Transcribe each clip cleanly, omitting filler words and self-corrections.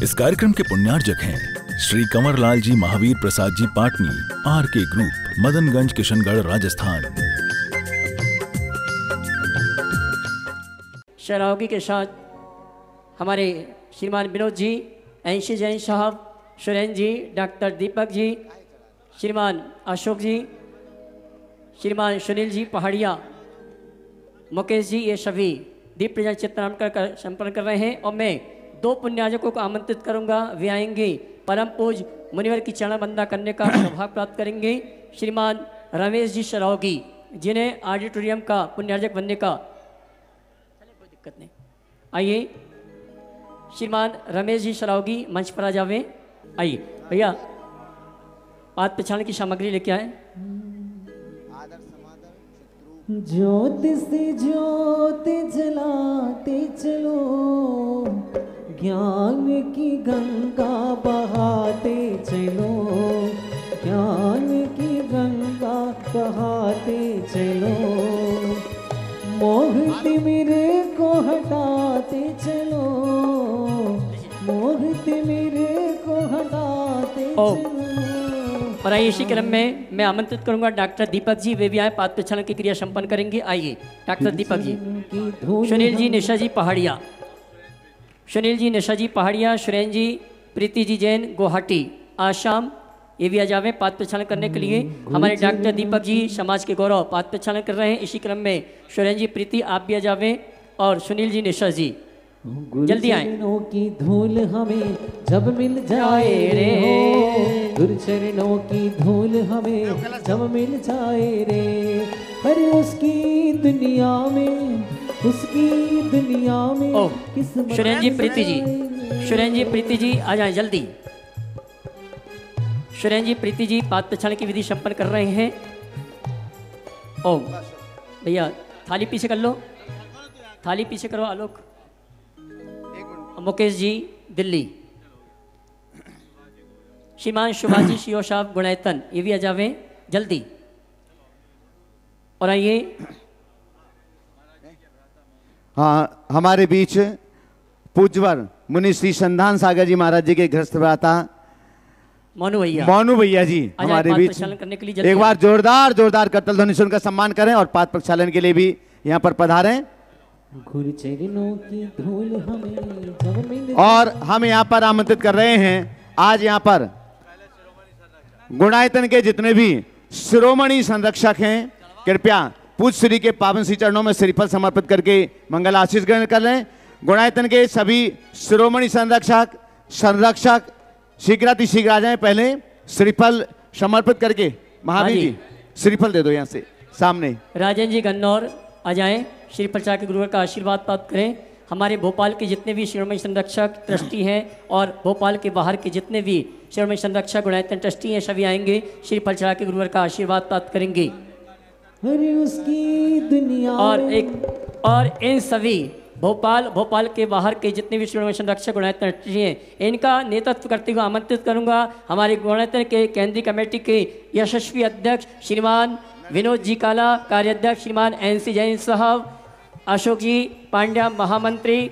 इस कार्यक्रम के पुण्यार्जक हैं श्री कंवरलाल जी महावीर प्रसाद जी पाटनी, RK ग्रुप, मदनगंज, किशनगढ़, राजस्थान। शरावगी के साथ हमारे श्रीमान विनोद जी, ऐंशी जैन साहब, सुरेंद्र जी, डॉक्टर दीपक जी, श्रीमान अशोक जी, श्रीमान सुनील जी पहाड़िया, मुकेश जी, ये सभी दीप प्रज्वलन चित्रांकन कर संपन्न कर रहे हैं। और मैं 2 पुण्यार्जकों को आमंत्रित करूंगा। वे आएंगे, परम पूज मुनिवर की चरण वंदना करने का सौभाग्य प्राप्त करेंगे। श्रीमान रमेश जी शरावगी, जिन्हें ऑडिटोरियम का पुण्यार्जक बनने का कोई दिक्कत नहीं। आइए श्रीमान रमेश जी शरावगी मंच पर आ जावे। आइए भैया, पाद पिछाड़ने की सामग्री लेके आए। ज्योत से ज्योत जलाते चलो, ज्ञान की गंगा बहाते चलो, ज्ञान की गंगा बहाते चलो, मोह तिमिरे को हटाते चलो, मोह तिमिरे को हटाते चलो। और आइए इसी क्रम में मैं आमंत्रित करूंगा डॉक्टर दीपक जी, वे भी आए, पाद प्रक्षालन की क्रिया संपन्न करेंगे। आइए डॉक्टर दीपक जी, सुनील जी, निशा जी पहाड़िया, सुनील जी, निशा जी पहाड़िया, सुरेंद्र जी, प्रीति जी जैन गुवाहाटी, आसाम, ये भी आ जावे पाद प्रक्षालन करने के लिए। हमारे डॉक्टर दीपक जी समाज के गौरव पाद प्रक्षालन कर रहे हैं। इसी क्रम में सुरेंद्र जी, प्रीति आप भी आ जावे, और सुनील जी, निशा जी जल्दी आए। की धूल हमें जब मिल जाए रे हो, गुरुचरणों की धूल हमें जब मिल जाए रे, अरे उसकी दुनिया में, उसकी दुनिया में किस्मत। सुरेंद्र जी, प्रीति जी, सुरेंद्र जी, प्रीति जी आ जाए जल्दी। सुरेंद्र जी, प्रीति जी पाद प्रक्षालन की विधि संपन्न कर रहे हैं। ओम भैया, थाली पीछे कर लो, थाली पीछे करो आलोक। मुकेश जी दिल्ली, श्रीमान सुभाजी शिव साहब गुणायतन, ये भी आ जावे जल्दी। और आइए हाँ, हमारे बीच पूज्यवर मुनि श्री संधान सागर जी महाराज जी के गृहस्थ भ्राता मोनू भैया, मोनू भैया जी हमारे बीच करने के लिए एक बार जोरदार जोरदार करतल ध्वनि सुनकर सम्मान करें और पाद प्रक्षालन के लिए भी यहाँ पर पधारें। गुरुचरणों की धूल हमें जब मिल। और हम यहाँ पर आमंत्रित कर रहे हैं, आज यहाँ पर गुणायतन के जितने भी शिरोमणि संरक्षक हैं, कृपया पूज्य श्री के पावन श्री चरणों में श्रीफल समर्पित करके मंगल आशीष ग्रहण कर लें। गुणायतन के सभी शिरोमणि संरक्षक शीघ्रातिशीघ्र आ जाएं, पहले श्रीफल समर्पित करके। महावीर जी श्रीफल दे दो यहाँ से सामने। राजन जी गन्नौर आ जाएं, श्री प्रचार के गुरुवर का आशीर्वाद प्राप्त करें। हमारे भोपाल के जितने भी शिरोमणि संरक्षक ट्रस्टी हैं और भोपाल के बाहर के जितने भी शिरोमणि संरक्षक गुणायतन ट्रस्टी हैं, सभी आएंगे, श्री प्रचार के गुरुवर का आशीर्वाद प्राप्त करेंगे। अरे उसकी दुनिया और इन सभी भोपाल के बाहर के जितने भी शिरोमणि संरक्षक गुणायतन ट्रस्टी हैं, इनका नेतृत्व करते हुए आमंत्रित करूंगा हमारे गुणायतन के केंद्रीय कमेटी के यशस्वी अध्यक्ष श्रीमान विनोद जी काला, कार्याध्यक्ष श्रीमान NC जैन साहब, अशोक जी पांड्या महामंत्री,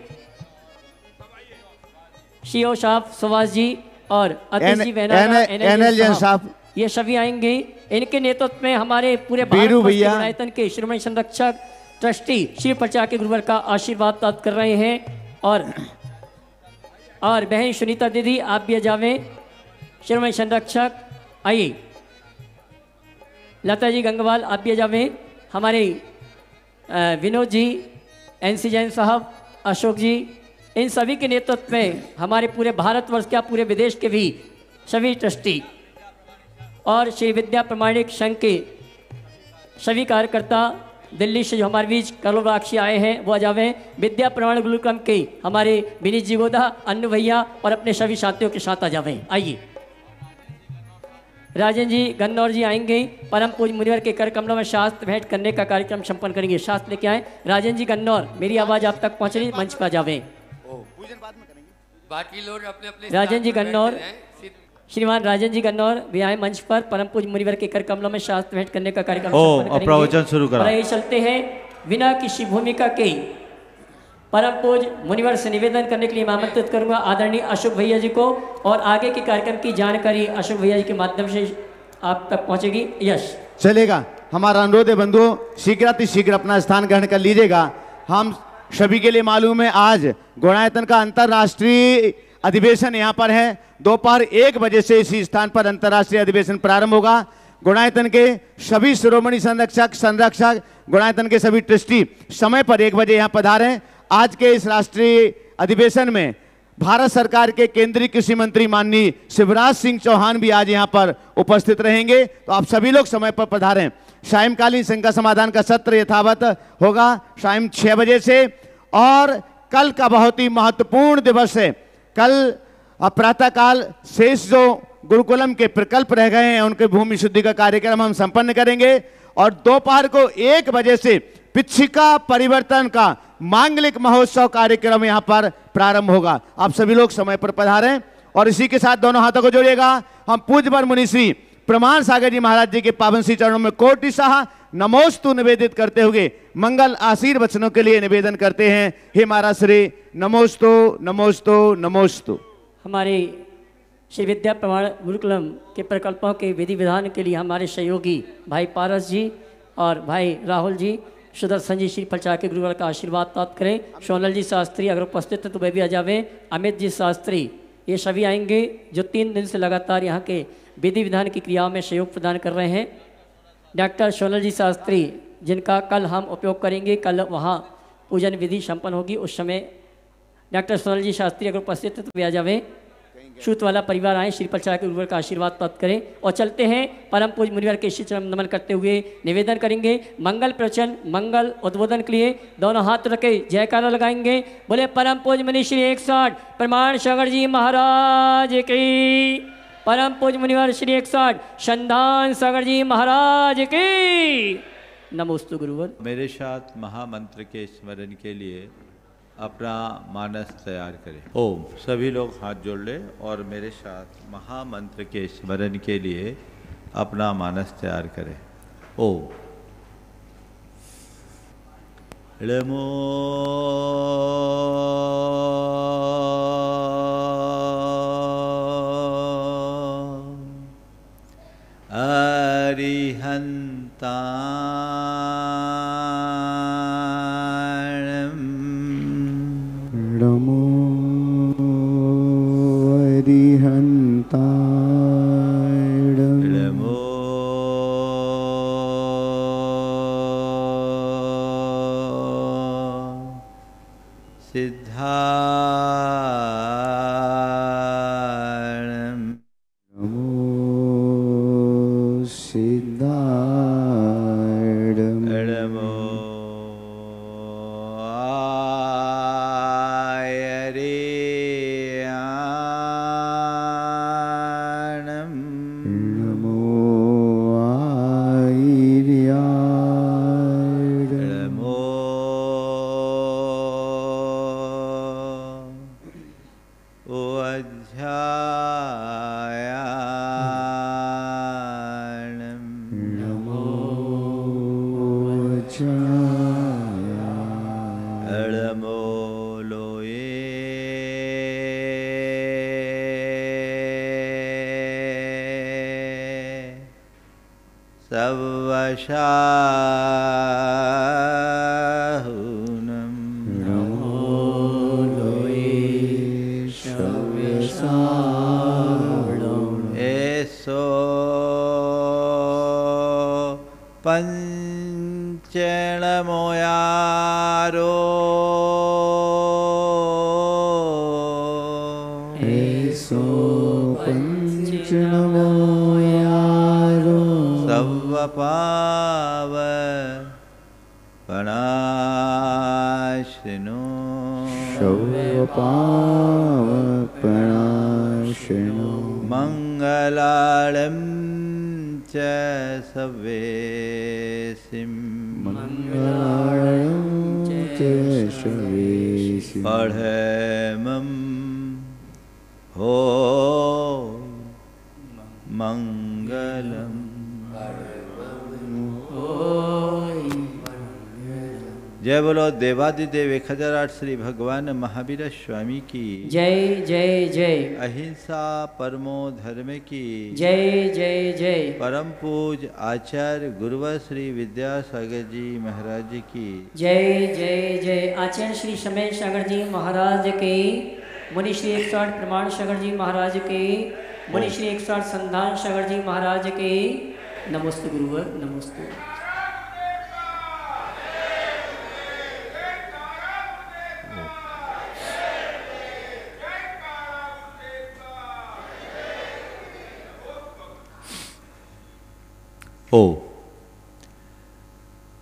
CEO साहब सुभाष जी और अतीश जी NL जैन साहब, ये सभी आएंगे। इनके नेतृत्व में हमारे पूरे गुणायतन के शिरोमणि संरक्षक ट्रस्टी श्री प्रचार के गुरुवर का आशीर्वाद प्राप्त कर रहे हैं। और बहन सुनीता दीदी आप भी जावे, शिरोमणि संरक्षक। आइए लता जी गंगवाल आप भी जावे, हमारे विनोद जी, NC जैन साहब, अशोक जी, इन सभी के नेतृत्व में हमारे पूरे भारतवर्ष के पूरे विदेश के भी सभी ट्रस्टी और श्री विद्या प्रमाणिक संघ के सभी कार्यकर्ता दिल्ली से जो हमारे बीच कलोराक्षी आए हैं वो आ जावे। विद्या प्रमाणिक गुरुकुलम के हमारे विनीत जी गोदा, अन्नू भैया और अपने सभी साथियों के साथ आ जावे। आइए राजन जी गन्नौर जी आएंगे, परम पूज मुनिवर के कर कमलों में शास्त्र भेंट करने का कार्यक्रम संपन्न करेंगे। शास्त्र लेके आए राजन जी गन्नौर, मेरी आवाज आप तक पहुंच रही, मंच पर जावे। बाकी लोग अपने अपने राजन जी गन्नौर, श्रीमान राजन जी गन्नौर भी आए मंच पर, परम पूज मुनिवर के कर कमलों में शास्त्र भेंट करने का कार्यक्रम संपन्न करेंगे। प्रवचन शुरू करा। चलते हैं बिना किसी भूमिका के परम पूज मुनिवर से निवेदन करने के लिए मैं आमंत्रित करूंगा आदरणीय अशोक भैया जी को, और आगे के कार्यक्रम की जानकारी अशोक भैया जी के माध्यम से आप तक पहुंचेगी। यश चलेगा। हमारा अनुरोध है बंधुओं, शीघ्र अपना स्थान ग्रहण कर लीजिएगा। हम सभी के लिए मालूम है आज गुणायतन का अंतर्राष्ट्रीय अधिवेशन यहाँ पर है। दोपहर 1 बजे से इसी स्थान पर अंतर्राष्ट्रीय अधिवेशन प्रारंभ होगा। गुणायतन के सभी शिरोमणि संरक्षक गुणायतन के सभी ट्रस्टी समय पर 1 बजे यहाँ पधारें। आज के इस राष्ट्रीय अधिवेशन में भारत सरकार के केंद्रीय कृषि मंत्री माननीय शिवराज सिंह चौहान भी आज यहाँ पर उपस्थित रहेंगे, तो आप सभी लोग समय पर पधारें। सायंकालीन शंका समाधान का सत्र यथावत होगा शाम 6 बजे से, और कल का बहुत ही महत्वपूर्ण दिवस है। कल प्रातःकाल शेष जो गुरुकुलम के प्रकल्प रह गए हैं उनके भूमि शुद्धि का कार्यक्रम हम संपन्न करेंगे, और दोपहर को 1 बजे से पिछिका परिवर्तन का मांगलिक महोत्सव कार्यक्रम यहां पर प्रारंभ होगा। आप सभी लोग समय पर पधारें, और इसी के साथ दोनों हाथों को जोड़िएगा। हम पूज्यवर मुनि श्री प्रमाण सागर जी महाराज जी के पावन श्री चरणों में कोटि शाह नमोस्तु निवेदित करते हुए मंगल आशीर्वचनों के लिए निवेदन करते हैं। हे महाराज श्री नमोस्तु नमोस्तु नमोस्तु। हमारे श्री विद्या प्रमाण गुरुकुलम के प्रकल्पों के विधि विधान के लिए हमारे सहयोगी भाई पारस जी और भाई राहुल जी सुदर्शन जी श्री फलचा के गुरुवर का आशीर्वाद प्राप्त करें। सोनल जी शास्त्री अगर उपस्थित हैं तो वे भी आ जावे। अमित जी शास्त्री ये सभी आएंगे जो 3 दिन से लगातार यहाँ के विधि विधान की क्रियाओं में सहयोग प्रदान कर रहे हैं। डॉक्टर सोनल जी शास्त्री जिनका कल हम उपयोग करेंगे, कल वहाँ पूजन विधि संपन्न होगी, उस समय डॉक्टर सोनल जी शास्त्री अगर उपस्थित है तो वे आ जावे। सूत वाला परिवार आए, श्री प्रचार के गुरुवर का आशीर्वाद प्राप्त करें। और चलते हैं परम पूज मुनिवर के श्री चरण नमन करते हुए निवेदन करेंगे मंगल प्रवचन मंगल उद्बोधन के लिए दोनों हाथ रखे जयकारा लगाएंगे। बोले परम पूज मुनि श्री 160 प्रमाण सागर जी महाराज की, परम पूज मुनिवर श्री 160 संधान सागर जी महाराज की। नमोस्तु गुरुवर। मेरे साथ महामंत्र के स्मरण के लिए अपना मानस तैयार करें। ओम। सभी लोग हाथ जोड़ ले और मेरे साथ महामंत्र के स्मरण के लिए अपना मानस तैयार करें। ओम। नमो अरिहंता जय बोलो देवादिदेव 1008 श्री भगवान महावीर स्वामी की जय जय जय। अहिंसा परमो धर्म की जय जय जय। परम पूज आचार्य गुरुवर श्री विद्यासागर जी महाराज की जय जय जय। आचार्य श्री समय सागर जी महाराज के, मुनि श्री 108 प्रमाण सागर जी महाराज के, मुनि श्री 108 संधान सागर जी महाराज के। नमोस्तु गुरुवर, नमोस्तु। ओ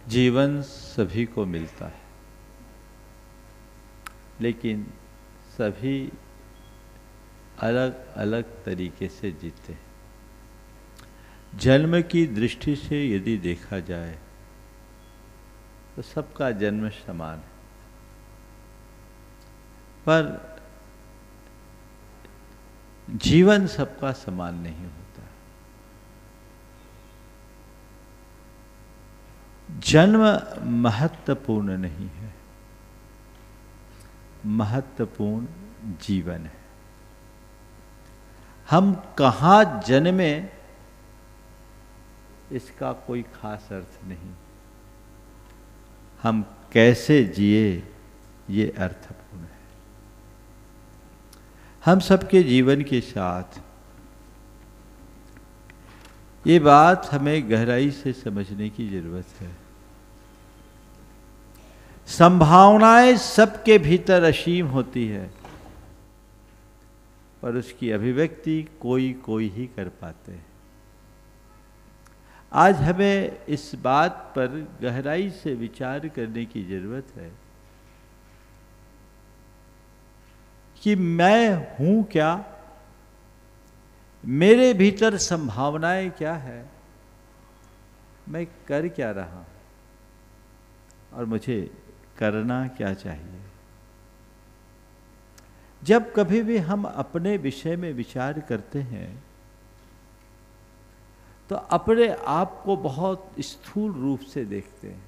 जीवन सभी को मिलता है, लेकिन सभी अलग अलग तरीके से जीते हैं। जन्म की दृष्टि से यदि देखा जाए तो सबका जन्म समान है, पर जीवन सबका समान नहीं होता। जन्म महत्वपूर्ण नहीं है, महत्वपूर्ण जीवन है। हम कहाँ जन्मे इसका कोई खास अर्थ नहीं, हम कैसे जिए ये अर्थपूर्ण है। हम सबके जीवन के साथ ये बात हमें गहराई से समझने की जरूरत है। संभावनाएं सबके भीतर असीम होती है, पर उसकी अभिव्यक्ति कोई कोई ही कर पाते हैं। आज हमें इस बात पर गहराई से विचार करने की जरूरत है कि मैं हूं क्या, मेरे भीतर संभावनाएं क्या है, मैं कर क्या रहा हूं और मुझे करना क्या चाहिए। जब कभी भी हम अपने विषय में विचार करते हैं तो अपने आप को बहुत स्थूल रूप से देखते हैं।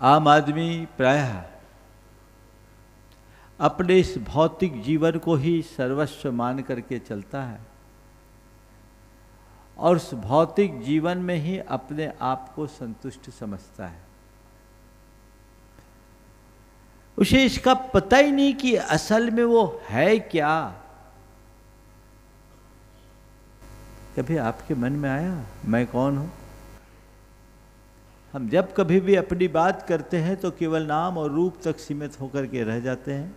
आम आदमी प्रायः अपने इस भौतिक जीवन को ही सर्वस्व मान करके चलता है और उस भौतिक जीवन में ही अपने आप को संतुष्ट समझता है। उसे इसका पता ही नहीं कि असल में वो है क्या। कभी आपके मन में आया मैं कौन हूं? हम जब कभी भी अपनी बात करते हैं तो केवल नाम और रूप तक सीमित होकर के रह जाते हैं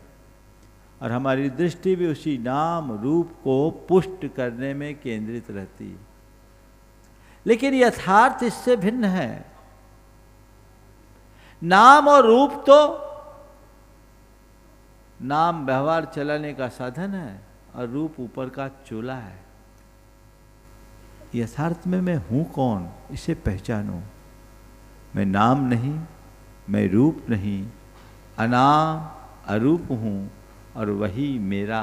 और हमारी दृष्टि भी उसी नाम रूप को पुष्ट करने में केंद्रित रहती है। लेकिन यथार्थ इससे भिन्न है। नाम और रूप तो नाम व्यवहार चलाने का साधन है और रूप ऊपर का चोला है। यथार्थ में मैं हूं कौन, इसे पहचानो। मैं नाम नहीं, मैं रूप नहीं, अनाम अरूप हूं और वही मेरा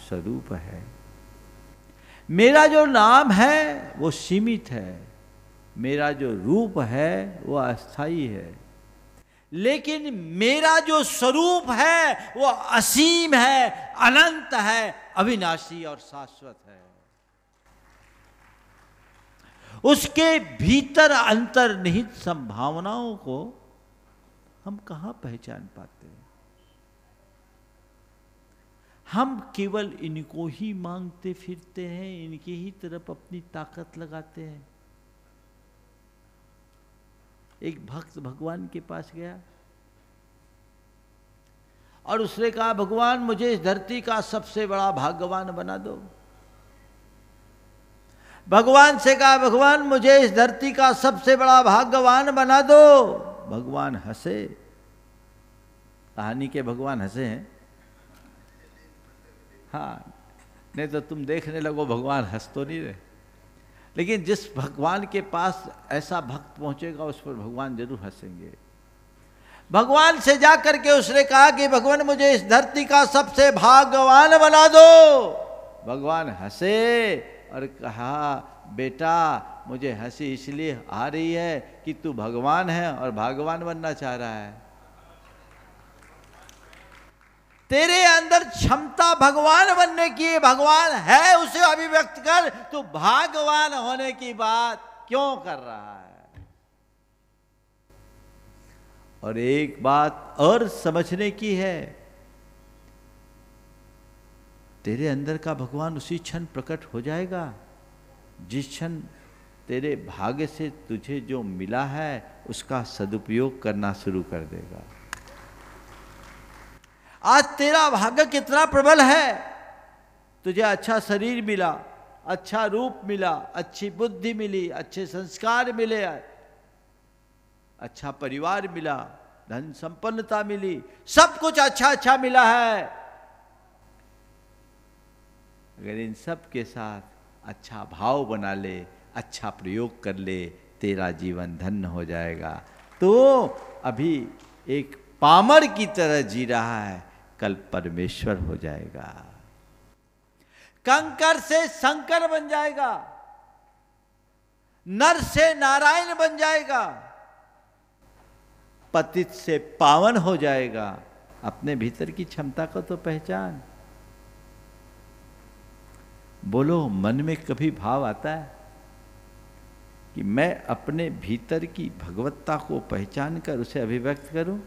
स्वरूप है। मेरा जो नाम है वो सीमित है, मेरा जो रूप है वो अस्थाई है, लेकिन मेरा जो स्वरूप है वो असीम है, अनंत है, अविनाशी और शाश्वत है। उसके भीतर अंतर्निहित संभावनाओं को हम कहां पहचान पाते हैं? हम केवल इनको ही मांगते फिरते हैं, इनकी ही तरफ अपनी ताकत लगाते हैं। एक भक्त भगवान के पास गया और उसने कहा, भगवान मुझे इस धरती का सबसे बड़ा भाग्यवान बना दो। भगवान से कहा, भगवान मुझे इस धरती का सबसे बड़ा भाग्यवान बना दो। भगवान हंसे। कहानी के भगवान हंसे हैं। हाँ, नहीं तो तुम देखने लगो भगवान हंस तो नहीं रहे, लेकिन जिस भगवान के पास ऐसा भक्त पहुंचेगा उस पर भगवान जरूर हंसेंगे। भगवान से जाकर के उसने कहा कि भगवान मुझे इस धरती का सबसे भाग्यवान बना दो। भगवान हंसे और कहा, बेटा मुझे हंसी इसलिए आ रही है कि तू भगवान है और भगवान बनना चाह रहा है। तेरे अंदर क्षमता भगवान बनने की, भगवान है उसे अभिव्यक्त कर। तू भगवान होने की बात क्यों कर रहा है? और एक बात और समझने की है, तेरे अंदर का भगवान उसी क्षण प्रकट हो जाएगा जिस क्षण तेरे भाग्य से तुझे जो मिला है उसका सदुपयोग करना शुरू कर देगा। आज तेरा भाग्य कितना प्रबल है, तुझे अच्छा शरीर मिला, अच्छा रूप मिला, अच्छी बुद्धि मिली, अच्छे संस्कार मिले, अच्छा परिवार मिला, धन संपन्नता मिली, सब कुछ अच्छा अच्छा मिला है। अगर इन सब के साथ अच्छा भाव बना ले, अच्छा प्रयोग कर ले, तेरा जीवन धन्य हो जाएगा। तो अभी एक पामर की तरह जी रहा है, कल परमेश्वर हो जाएगा, कंकर से शंकर बन जाएगा, नर से नारायण बन जाएगा, पतित से पावन हो जाएगा। अपने भीतर की क्षमता को तो पहचान। बोलो, मन में कभी भाव आता है कि मैं अपने भीतर की भगवत्ता को पहचान कर उसे अभिव्यक्त करूं?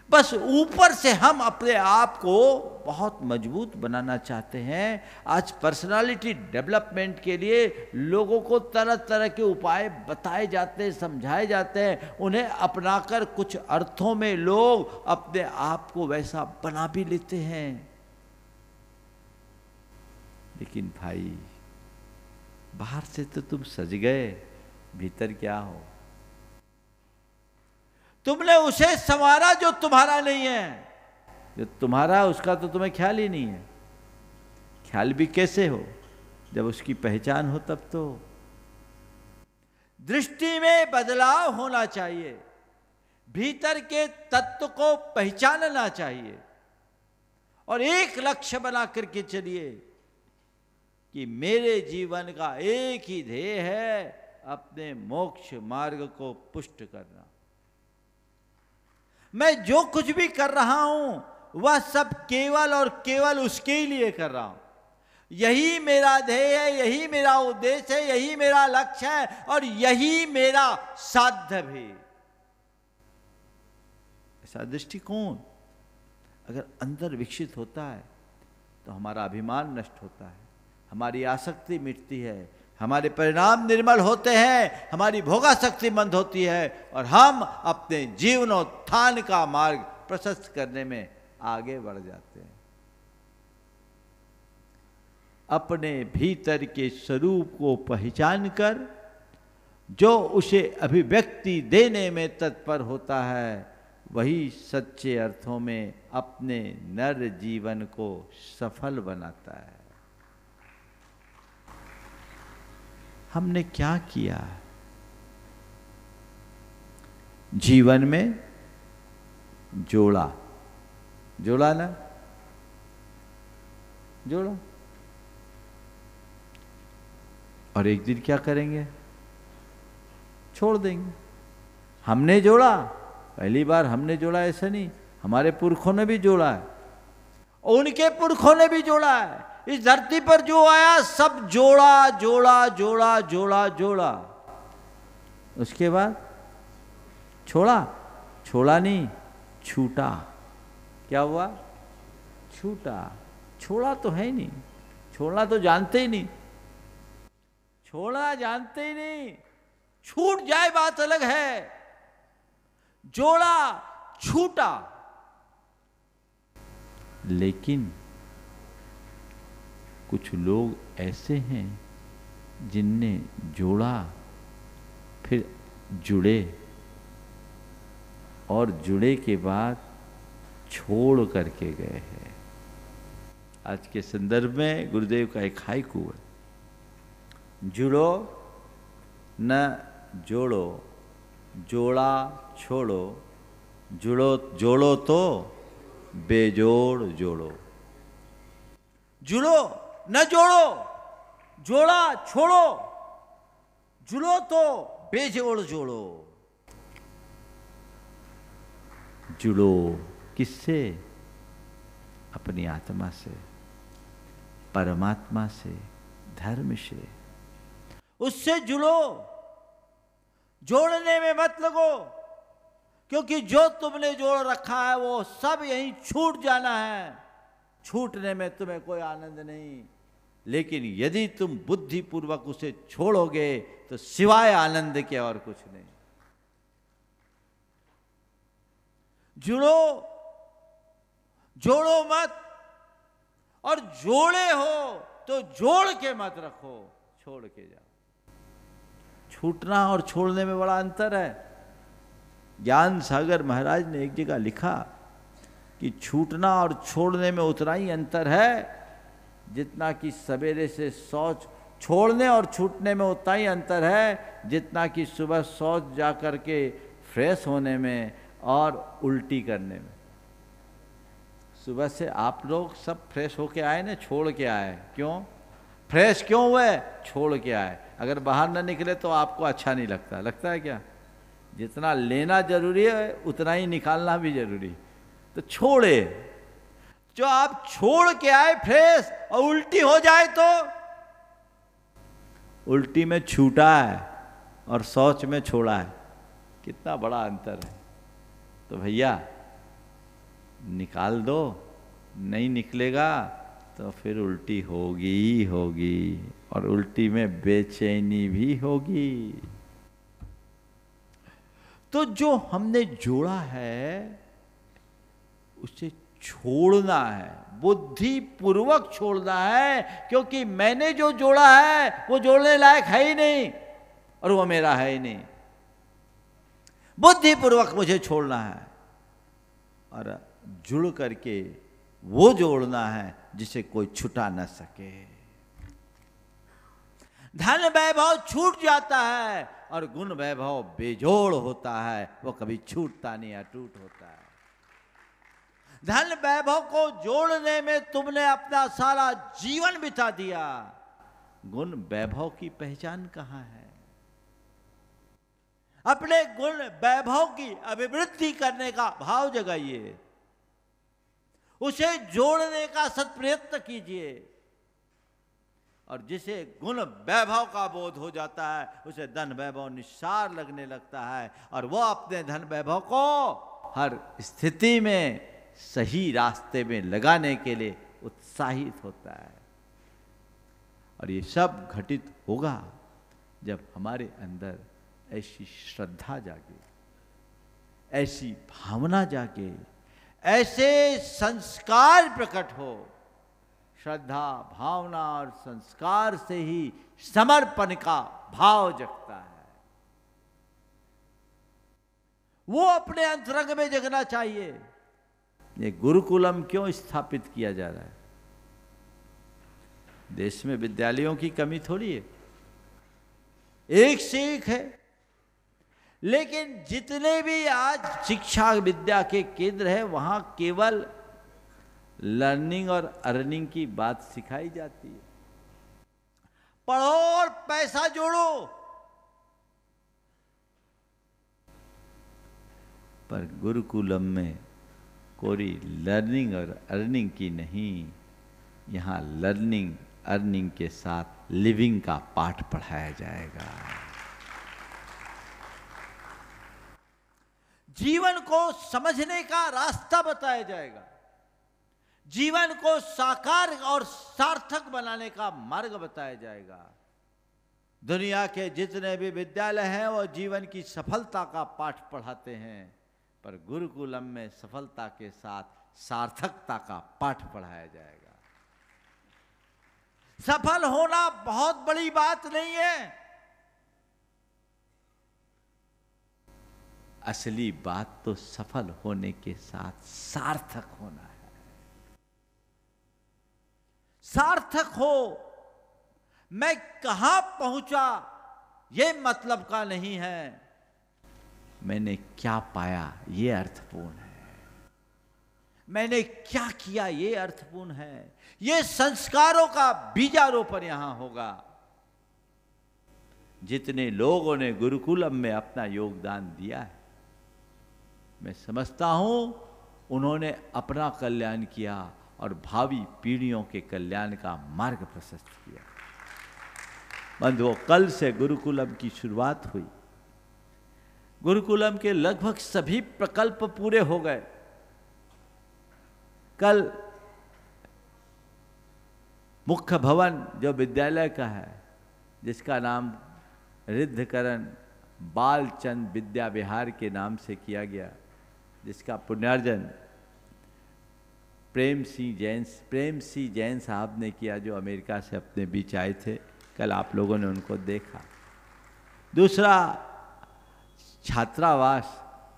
बस ऊपर से हम अपने आप को बहुत मजबूत बनाना चाहते हैं। आज पर्सनालिटी डेवलपमेंट के लिए लोगों को तरह तरह के उपाय बताए जाते हैं, समझाए जाते हैं। उन्हें अपनाकर कुछ अर्थों में लोग अपने आप को वैसा बना भी लेते हैं। लेकिन भाई, बाहर से तो तुम सज गए, भीतर क्या हो? तुमने उसे संवारा जो तुम्हारा नहीं है। जो तुम्हारा उसका तो तुम्हें ख्याल ही नहीं है। ख्याल भी कैसे हो? जब उसकी पहचान हो तब तो। दृष्टि में बदलाव होना चाहिए, भीतर के तत्व को पहचानना चाहिए और एक लक्ष्य बना करके चलिए कि मेरे जीवन का एक ही ध्येय है, अपने मोक्ष मार्ग को पुष्ट करना। मैं जो कुछ भी कर रहा हूं वह सब केवल और केवल उसके ही लिए कर रहा हूं। यही मेरा ध्येय है, यही मेरा उद्देश्य है, यही मेरा लक्ष्य है और यही मेरा साध्य भी। ऐसा दृष्टिकोण अगर अंदर विकसित होता है तो हमारा अभिमान नष्ट होता है, हमारी आसक्ति मिटती है, हमारे परिणाम निर्मल होते हैं, हमारी भोगासक्ति मंद होती है और हम अपने जीवनोत्थान का मार्ग प्रशस्त करने में आगे बढ़ जाते हैं। अपने भीतर के स्वरूप को पहचान कर जो उसे अभिव्यक्ति देने में तत्पर होता है, वही सच्चे अर्थों में अपने नर जीवन को सफल बनाता है। हमने क्या किया जीवन में? जोड़ा ना, जोड़ा। और एक दिन क्या करेंगे? छोड़ देंगे। हमने जोड़ा, पहली बार हमने जोड़ा ऐसा नहीं, हमारे पुरखों ने भी जोड़ा है, उनके पुरखों ने भी जोड़ा है। इस धरती पर जो आया सब जोड़ा जोड़ा जोड़ा जोड़ा जोड़ा। उसके बाद छोड़ा? छोड़ा नहीं, छूटा। क्या हुआ? छूटा। छोड़ा तो है ही नहीं, छोड़ना तो जानते ही नहीं, छोड़ना जानते ही नहीं। छूट जाए बात अलग है, जोड़ा छूटा। लेकिन कुछ लोग ऐसे हैं जिनने जोड़ा, फिर जुड़े और जुड़े के बाद छोड़ करके गए हैं। आज के संदर्भ में गुरुदेव का एक हाइकू है, जुड़ो न जोड़ो, जोड़ा छोड़ो, जोड़ो तो बेजोड़ जोड़ो। जुड़ो न जोड़ो, जोड़ा छोड़ो, जुड़ो तो बेजोड़ जोड़ो। जुड़ो किससे? अपनी आत्मा से, परमात्मा से, धर्म से। उससे जुड़ो, जोड़ने में मत लगो, क्योंकि जो तुमने जोड़ रखा है वो सब यहीं छूट जाना है। छूटने में तुम्हें कोई आनंद नहीं, लेकिन यदि तुम बुद्धिपूर्वक उसे छोड़ोगे तो सिवाय आनंद के और कुछ नहीं। जुड़ो, जोड़ो मत, और जोड़े हो तो जोड़ के मत रखो, छोड़ के जाओ। छूटना और छोड़ने में बड़ा अंतर है। ज्ञान सागर महाराज ने एक जगह लिखा कि छूटना और छोड़ने में उतना ही अंतर है जितना कि सवेरे से शौच, छोड़ने और छूटने में उतना ही अंतर है जितना कि सुबह शौच जा कर के फ्रेश होने में और उल्टी करने में। सुबह से आप लोग सब फ्रेश होके आए ना, छोड़ के आए। क्यों फ्रेश क्यों हुए? छोड़ के आए। अगर बाहर ना निकले तो आपको अच्छा नहीं लगता। लगता है क्या? जितना लेना जरूरी है उतना ही निकालना भी जरूरी। तो छोड़े, जो आप छोड़ के आए फ्रेश और उल्टी हो जाए तो उल्टी में छूटा है और शौच में छोड़ा है, कितना बड़ा अंतर है। तो भैया निकाल दो, नहीं निकलेगा तो फिर उल्टी होगी ही होगी, और उल्टी में बेचैनी भी होगी। तो जो हमने जोड़ा है उसे छोड़ना है, बुद्धि पूर्वक छोड़ना है, क्योंकि मैंने जो जोड़ा है वो जोड़ने लायक है ही नहीं और वो मेरा है ही नहीं। बुद्धि पूर्वक मुझे छोड़ना है और जुड़ करके वो जोड़ना है जिसे कोई छुटा न सके। धन वैभव छूट जाता है और गुण वैभव बेजोड़ होता है, वो कभी छूटता नहीं, अटूट होता है। धन वैभव को जोड़ने में तुमने अपना सारा जीवन बिता दिया, गुण वैभव की पहचान कहाँ है? अपने गुण वैभव की अभिवृद्धि करने का भाव जगाइए, उसे जोड़ने का सत्प्रयत्न कीजिए, और जिसे गुण वैभव का बोध हो जाता है उसे धन वैभव निस्सार लगने लगता है, और वह अपने धन वैभव को हर स्थिति में सही रास्ते में लगाने के लिए उत्साहित होता है। और ये सब घटित होगा जब हमारे अंदर ऐसी श्रद्धा जागे, ऐसी भावना जागे, ऐसे संस्कार प्रकट हो। श्रद्धा, भावना और संस्कार से ही समर्पण का भाव जगता है। वो अपने अंतरंग में जगना चाहिए। ये गुरुकुलम क्यों स्थापित किया जा रहा है? देश में विद्यालयों की कमी थोड़ी है, एक से एक है, लेकिन जितने भी आज शिक्षा विद्या के केंद्र है वहां केवल लर्निंग और अर्निंग की बात सिखाई जाती है। पढ़ो और पैसा जोड़ो, पर गुरुकुलम में कोई लर्निंग और अर्निंग की नहीं, यहां लर्निंग अर्निंग के साथ लिविंग का पाठ पढ़ाया जाएगा। जीवन को समझने का रास्ता बताया जाएगा, जीवन को साकार और सार्थक बनाने का मार्ग बताया जाएगा। दुनिया के जितने भी विद्यालय हैं वो जीवन की सफलता का पाठ पढ़ाते हैं, पर गुरुकुलम में सफलता के साथ सार्थकता का पाठ पढ़ाया जाएगा। सफल होना बहुत बड़ी बात नहीं है, असली बात तो सफल होने के साथ सार्थक होना है। सार्थक हो, मैं कहां पहुंचा ये मतलब का नहीं है, मैंने क्या पाया ये अर्थपूर्ण है। मैंने क्या किया, ये अर्थपूर्ण है। ये संस्कारों का बीजारोपण यहां होगा। जितने लोगों ने गुरुकुलम में अपना योगदान दिया है, मैं समझता हूं उन्होंने अपना कल्याण किया और भावी पीढ़ियों के कल्याण का मार्ग प्रशस्त किया। बंधुओं, कल से गुरुकुलम की शुरुआत हुई। गुरुकुलम के लगभग सभी प्रकल्प पूरे हो गए। कल मुख्य भवन जो विद्यालय का है, जिसका नाम रिद्धकरण बालचंद विद्या विहार के नाम से किया गया, जिसका पुनर्जन प्रेम सिंह जैन साहब ने किया, जो अमेरिका से अपने बीच आए थे। कल आप लोगों ने उनको देखा। दूसरा छात्रावास,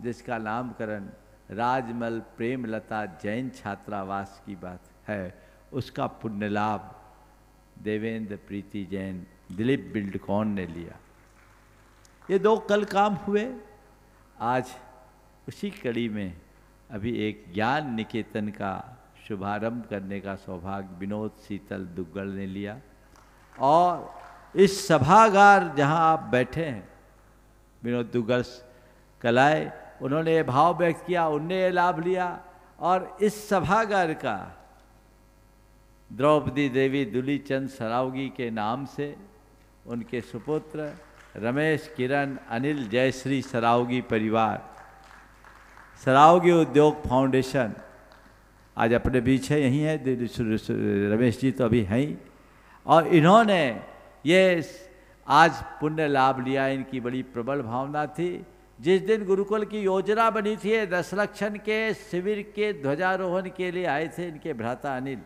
जिसका नामकरण राजमल प्रेमलता जैन छात्रावास की बात है, उसका पुण्य लाभ देवेंद्र प्रीति जैन दिलीप बिल्डकॉन ने लिया। ये दो कल काम हुए। आज उसी कड़ी में अभी एक ज्ञान निकेतन का शुभारंभ करने का सौभाग्य विनोद शीतल दुग्गल ने लिया। और इस सभागार जहां आप बैठे हैं, विनोद दुग्गल कल आए, उन्होंने ये भाव व्यक्त किया, उनने ये लाभ लिया। और इस सभागार का द्रौपदी देवी दुलीचंद सरावगी के नाम से उनके सुपुत्र रमेश किरण अनिल जयश्री सरावगी परिवार, सरावगी उद्योग फाउंडेशन आज अपने बीच है, यहीं है। रमेश जी तो अभी हैं ही। और इन्होंने ये आज पुण्य लाभ लिया। इनकी बड़ी प्रबल भावना थी। जिस दिन गुरुकुल की योजना बनी थी, 10 लक्षण के शिविर के ध्वजारोहण के लिए आए थे इनके भ्राता अनिल।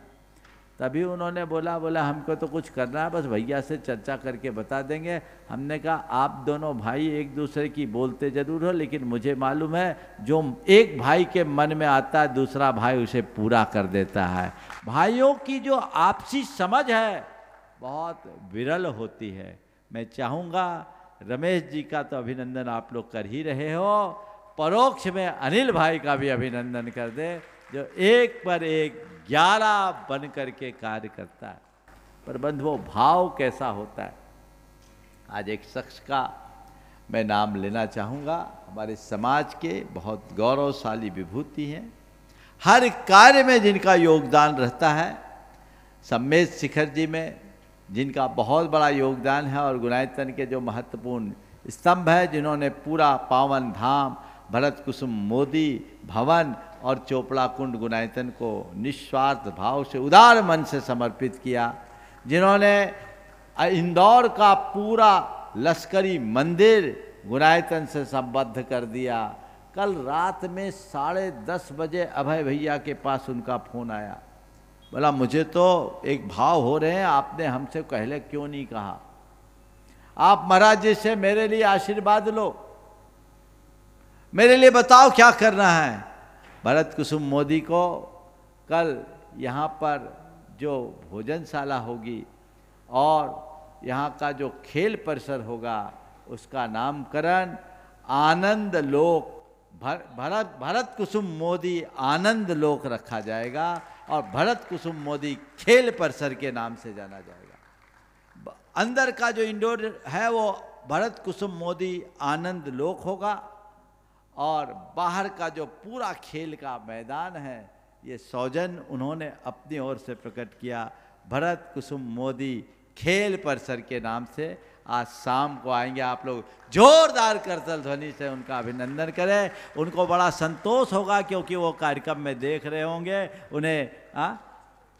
तभी उन्होंने बोला हमको तो कुछ करना है, बस भैया से चर्चा करके बता देंगे। हमने कहा आप दोनों भाई एक दूसरे की बोलते जरूर हो, लेकिन मुझे मालूम है जो एक भाई के मन में आता है दूसरा भाई उसे पूरा कर देता है। भाइयों की जो आपसी समझ है बहुत विरल होती है। मैं चाहूँगा रमेश जी का तो अभिनंदन आप लोग कर ही रहे हो, परोक्ष में अनिल भाई का भी अभिनंदन कर दे, जो एक पर एक 11 बन करके कार्य करता है। पर बंधुओं, भाव कैसा होता है। आज एक शख्स का मैं नाम लेना चाहूँगा, हमारे समाज के बहुत गौरवशाली विभूति हैं, हर कार्य में जिनका योगदान रहता है। सम्मेद शिखर जी में जिनका बहुत बड़ा योगदान है, और गुणायतन के जो महत्वपूर्ण स्तंभ है, जिन्होंने पूरा पावन धाम भरत कुसुम मोदी भवन और चोपड़ा कुंड गुणायतन को निस्वार्थ भाव से उदार मन से समर्पित किया, जिन्होंने इंदौर का पूरा लश्करी मंदिर गुणायतन से संबद्ध कर दिया। कल रात में 10:30 बजे अभय भैया के पास उनका फोन आया, बोला मुझे तो एक भाव हो रहे हैं, आपने हमसे पहले क्यों नहीं कहा, आप महाराज जी से मेरे लिए आशीर्वाद लो, मेरे लिए बताओ क्या करना है। भरत कुसुम मोदी को कल यहाँ पर जो भोजनशाला होगी और यहाँ का जो खेल परिसर होगा, उसका नामकरण आनंद लोक भरत कुसुम मोदी आनंद लोक रखा जाएगा, और भरत कुसुम मोदी खेल परिसर के नाम से जाना जाएगा। अंदर का जो इंडोर है वो भरत कुसुम मोदी आनंद लोक होगा, और बाहर का जो पूरा खेल का मैदान है, ये सौजन उन्होंने अपनी ओर से प्रकट किया। भरत कुसुम मोदी खेल परिसर के नाम से आज शाम को आएंगे। आप लोग जोरदार करतल ध्वनि से उनका अभिनंदन करें। उनको बड़ा संतोष होगा, क्योंकि वो कार्यक्रम में देख रहे होंगे उन्हें।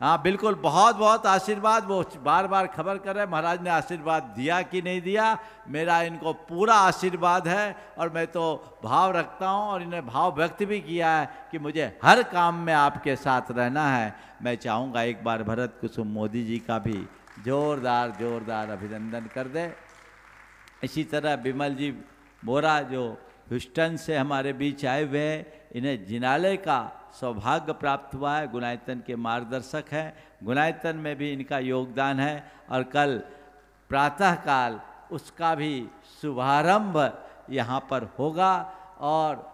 हाँ बिल्कुल, बहुत बहुत आशीर्वाद। वो बार बार खबर कर रहे महाराज ने आशीर्वाद दिया कि नहीं दिया। मेरा इनको पूरा आशीर्वाद है, और मैं तो भाव रखता हूँ, और इन्हें भाव व्यक्त भी किया है कि मुझे हर काम में आपके साथ रहना है। मैं चाहूँगा एक बार भरत कुसुम मोदी जी का भी जोरदार अभिनंदन कर दे। इसी तरह विमल जी बोरा जो ह्यूस्टन से हमारे बीच आए हुए हैं, इन्हें जिनालय का सौभाग्य प्राप्त हुआ है, गुणायतन के मार्गदर्शक हैं। गुणायतन में भी इनका योगदान है, और कल प्रातःकाल उसका भी शुभारंभ यहाँ पर होगा। और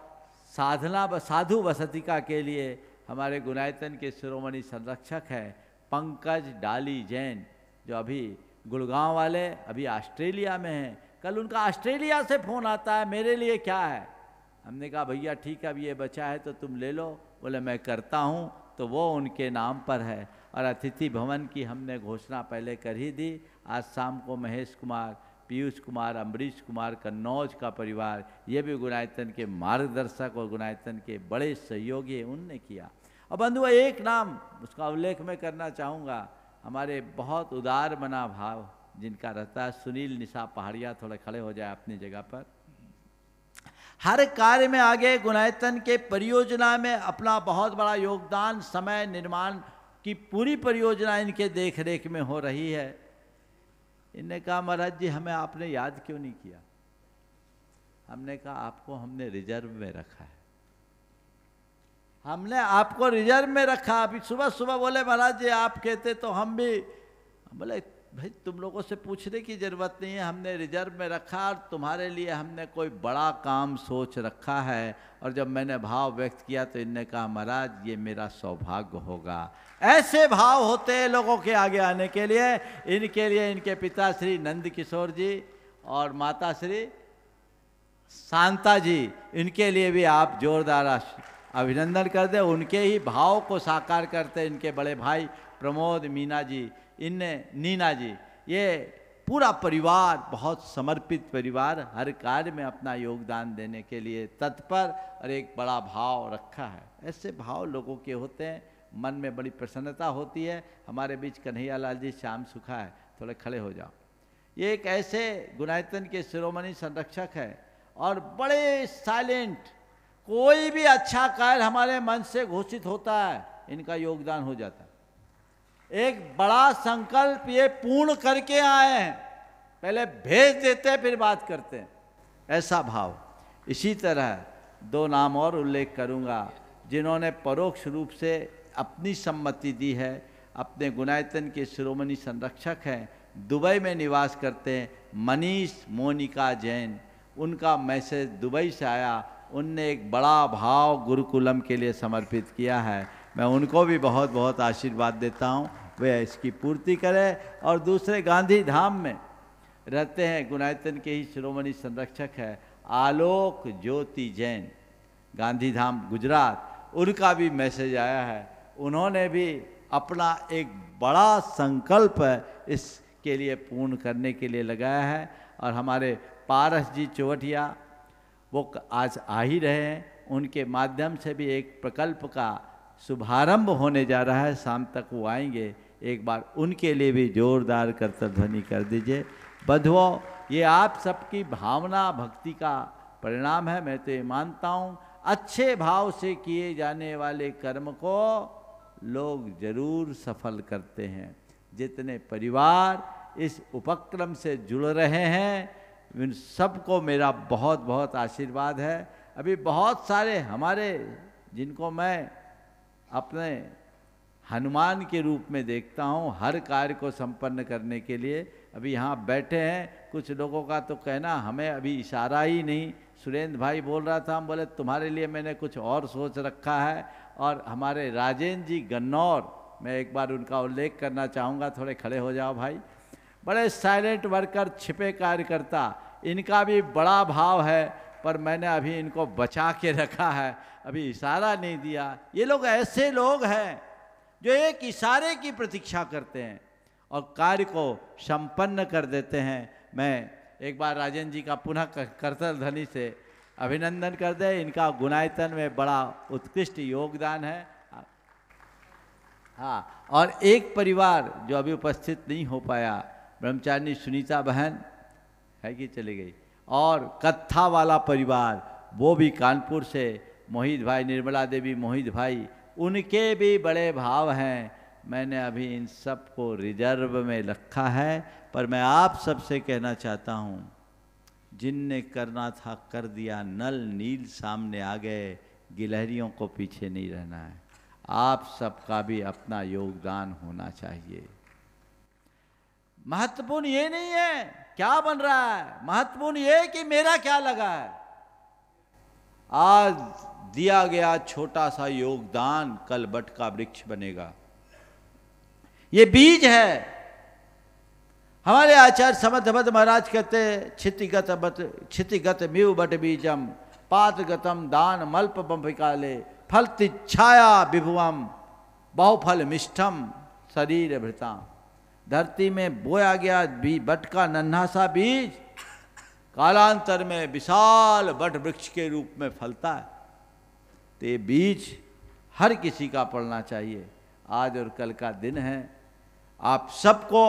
साधु वसतिका के लिए हमारे गुणायतन के शिरोमणि संरक्षक हैं पंकज डाली जैन, जो अभी गुड़गांव वाले अभी ऑस्ट्रेलिया में हैं। कल उनका ऑस्ट्रेलिया से फ़ोन आता है, मेरे लिए क्या है? हमने कहा भैया ठीक है, अब ये बचा है तो तुम ले लो। बोले मैं करता हूँ, तो वो उनके नाम पर है। और अतिथि भवन की हमने घोषणा पहले कर ही दी। आज शाम को महेश कुमार, पीयूष कुमार, अम्बरीश कुमार, कन्नौज का परिवार, ये भी गुणायतन के मार्गदर्शक और गुणायतन के बड़े सहयोगी हैं, उनने किया। और बंधुओं, एक नाम उसका उल्लेख मैं करना चाहूँगा, हमारे बहुत उदार मना भाव जिनका रहता है, सुनील निशा पहाड़िया, थोड़े खड़े हो जाए अपनी जगह पर। हर कार्य में आगे गुणायतन के परियोजना में अपना बहुत बड़ा योगदान, समय निर्माण की पूरी परियोजना इनके देख रेख में हो रही है। इनने कहा महाराज जी हमें आपने याद क्यों नहीं किया? हमने कहा आपको हमने रिजर्व में रखा है, हमने आपको रिजर्व में रखा। अभी सुबह सुबह बोले महाराज जी आप कहते तो हम भी, बोले भाई तुम लोगों से पूछने की ज़रूरत नहीं है, हमने रिजर्व में रखा और तुम्हारे लिए हमने कोई बड़ा काम सोच रखा है। और जब मैंने भाव व्यक्त किया तो इनने कहा महाराज ये मेरा सौभाग्य होगा। ऐसे भाव होते हैं लोगों के आगे आने के लिए। इनके लिए इनके पिता श्री नंद किशोर जी और माता श्री शांता जी, इनके लिए भी आप जोरदार अभिनंदन कर दें। उनके ही भाव को साकार करते इनके बड़े भाई प्रमोद, मीना जी, नीना जी, ये पूरा परिवार बहुत समर्पित परिवार, हर कार्य में अपना योगदान देने के लिए तत्पर और एक बड़ा भाव रखा है। ऐसे भाव लोगों के होते हैं, मन में बड़ी प्रसन्नता होती है। हमारे बीच कन्हैया लाल जी श्याम सुखा है, थोड़े खड़े हो जाओ। ये एक ऐसे गुणायतन के शिरोमणि संरक्षक है और बड़े साइलेंट, कोई भी अच्छा कार्य हमारे मन से घोषित होता है इनका योगदान हो जाता है। एक बड़ा संकल्प ये पूर्ण करके आए हैं, पहले भेज देते हैं फिर बात करते हैं, ऐसा भाव। इसी तरह दो नाम और उल्लेख करूंगा जिन्होंने परोक्ष रूप से अपनी सम्मति दी है। अपने गुणायतन के शिरोमणि संरक्षक हैं, दुबई में निवास करते हैं, मनीष मोनिका जैन। उनका मैसेज दुबई से आया, उनने एक बड़ा भाव गुरुकुलम के लिए समर्पित किया है। मैं उनको भी बहुत बहुत आशीर्वाद देता हूँ, वे इसकी पूर्ति करें। और दूसरे गांधी धाम में रहते हैं, गुणायतन के ही शिरोमणि संरक्षक है आलोक ज्योति जैन, गांधी धाम गुजरात। उनका भी मैसेज आया है, उन्होंने भी अपना एक बड़ा संकल्प इसके लिए पूर्ण करने के लिए लगाया है। और हमारे पारस जी चौवटिया वो आज आ ही रहे हैं, उनके माध्यम से भी एक प्रकल्प का शुभारंभ होने जा रहा है, शाम तक वो आएंगे। एक बार उनके लिए भी जोरदार करतध्वनि कर दीजिए। बंधुओं, ये आप सबकी भावना भक्ति का परिणाम है। मैं तो ये मानता हूँ अच्छे भाव से किए जाने वाले कर्म को लोग जरूर सफल करते हैं। जितने परिवार इस उपक्रम से जुड़ रहे हैं उन सबको मेरा बहुत बहुत आशीर्वाद है। अभी बहुत सारे हमारे जिनको मैं अपने हनुमान के रूप में देखता हूँ हर कार्य को संपन्न करने के लिए, अभी यहाँ बैठे हैं। कुछ लोगों का तो कहना हमें अभी इशारा ही नहीं। सुरेंद्र भाई बोल रहा था, हम बोले तुम्हारे लिए मैंने कुछ और सोच रखा है। और हमारे राजेंद्र जी गन्नौर, मैं एक बार उनका उल्लेख करना चाहूँगा, थोड़े खड़े हो जाओ भाई। बड़े साइलेंट वर्कर, छिपे कार्यकर्ता, इनका भी बड़ा भाव है, पर मैंने अभी इनको बचा के रखा है, अभी इशारा नहीं दिया। ये लोग ऐसे लोग हैं जो एक इशारे की प्रतीक्षा करते हैं और कार्य को संपन्न कर देते हैं। मैं एक बार राजेंद्र जी का पुनः करतल ध्वनि से अभिनंदन कर दे। इनका गुणायतन में बड़ा उत्कृष्ट योगदान है। हाँ, और एक परिवार जो अभी उपस्थित नहीं हो पाया, ब्रह्मचारिणी सुनीता बहन है कि चली गई, और कत्था वाला परिवार, वो भी कानपुर से, मोहित भाई, निर्मला देवी मोहित भाई, उनके भी बड़े भाव हैं। मैंने अभी इन सब को रिजर्व में रखा है, पर मैं आप सबसे कहना चाहता हूँ, जिनने करना था कर दिया, नल नील सामने आ गए, गिलहरियों को पीछे नहीं रहना है। आप सबका भी अपना योगदान होना चाहिए। महत्वपूर्ण ये नहीं है क्या बन रहा है, महत्वपूर्ण ये कि मेरा क्या लगा है। आज दिया गया छोटा सा योगदान कल बट का वृक्ष बनेगा। ये बीज है। हमारे आचार्य समर्थभद्र महाराज कहते क्षितिगत म्यू बट बीजम पातगतम दान मल्प बंभिकाले फलति छाया विभुवम बहुफल मिष्ठम शरीर भृता। धरती में बोया गया बट का नन्हा सा बीज कालांतर में विशाल बट वृक्ष के रूप में फलता है। तो ये बीज हर किसी का पड़ना चाहिए। आज और कल का दिन है। आप सबको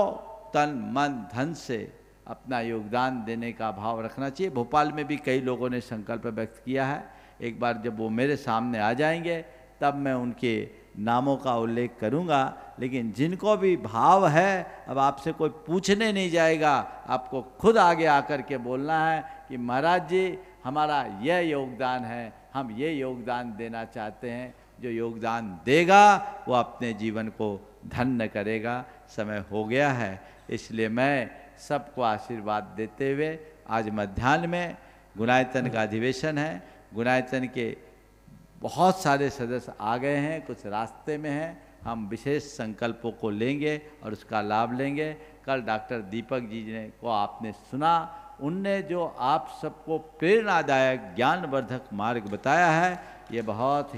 तन मन धन से अपना योगदान देने का भाव रखना चाहिए। भोपाल में भी कई लोगों ने संकल्प व्यक्त किया है। एक बार जब वो मेरे सामने आ जाएंगे तब मैं उनके नामों का उल्लेख करूंगा। लेकिन जिनको भी भाव है, अब आपसे कोई पूछने नहीं जाएगा, आपको खुद आगे आकर के बोलना है कि महाराज जी हमारा यह योगदान है, हम ये योगदान देना चाहते हैं। जो योगदान देगा वो अपने जीवन को धन्य करेगा। समय हो गया है, इसलिए मैं सबको आशीर्वाद देते हुए आज मध्याह्न में गुणायतन का अधिवेशन है। गुणायतन के बहुत सारे सदस्य आ गए हैं, कुछ रास्ते में हैं। हम विशेष संकल्पों को लेंगे और उसका लाभ लेंगे। कल डॉक्टर दीपक जी ने को आपने सुना, उनने जो आप सबको प्रेरणादायक ज्ञानवर्धक मार्ग बताया है, ये बहुत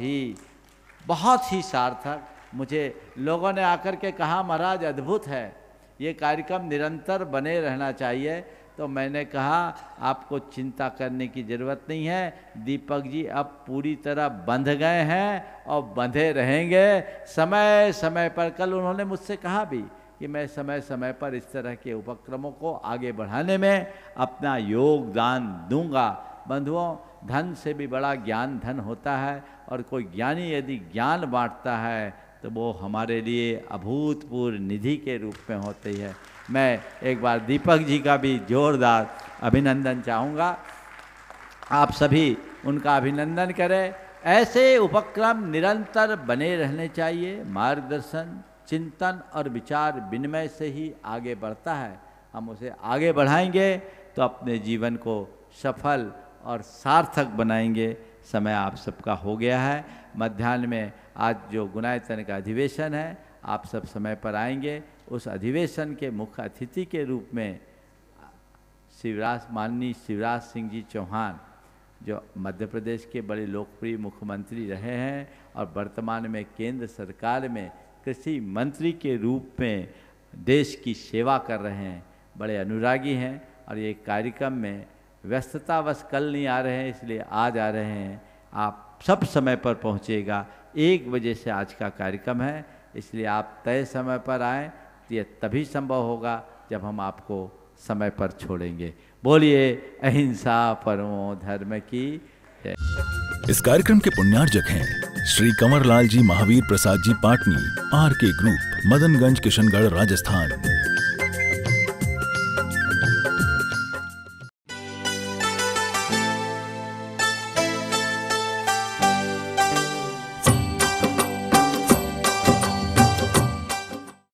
ही सार्थक। मुझे लोगों ने आकर के कहा महाराज अद्भुत है, ये कार्यक्रम निरंतर बने रहना चाहिए। तो मैंने कहा आपको चिंता करने की ज़रूरत नहीं है। दीपक जी अब पूरी तरह बंध गए हैं और बंधे रहेंगे समय समय पर। कल उन्होंने मुझसे कहा भी कि मैं समय समय पर इस तरह के उपक्रमों को आगे बढ़ाने में अपना योगदान दूंगा। बंधुओं, धन से भी बड़ा ज्ञान धन होता है, और कोई ज्ञानी यदि ज्ञान बांटता है तो वो हमारे लिए अभूतपूर्व निधि के रूप में होती है। मैं एक बार दीपक जी का भी जोरदार अभिनंदन चाहूँगा। आप सभी उनका अभिनंदन करें। ऐसे उपक्रम निरंतर बने रहने चाहिए। मार्गदर्शन, चिंतन और विचार विनिमय से ही आगे बढ़ता है। हम उसे आगे बढ़ाएंगे तो अपने जीवन को सफल और सार्थक बनाएंगे। समय आप सबका हो गया है। मध्याह्न में आज जो गुणायतन का अधिवेशन है, आप सब समय पर आएंगे। उस अधिवेशन के मुख्य अतिथि के रूप में माननीय शिवराज सिंह जी चौहान, जो मध्य प्रदेश के बड़े लोकप्रिय मुख्यमंत्री रहे हैं और वर्तमान में केंद्र सरकार में कृषि मंत्री के रूप में देश की सेवा कर रहे हैं, बड़े अनुरागी हैं। और ये कार्यक्रम में व्यस्ततावश कल नहीं आ रहे हैं, इसलिए आज आ रहे हैं। आप सब समय पर पहुंचेगा। 1 बजे से आज का कार्यक्रम है, इसलिए आप तय समय पर आएँ। ये तभी संभव होगा जब हम आपको समय पर छोड़ेंगे। बोलिए अहिंसा परमो धर्म की जय। इस कार्यक्रम के पुण्यार्जक हैं श्री कंवरलाल जी महावीर प्रसाद जी पाटनी, आर के ग्रुप, मदनगंज, किशनगढ़, राजस्थान।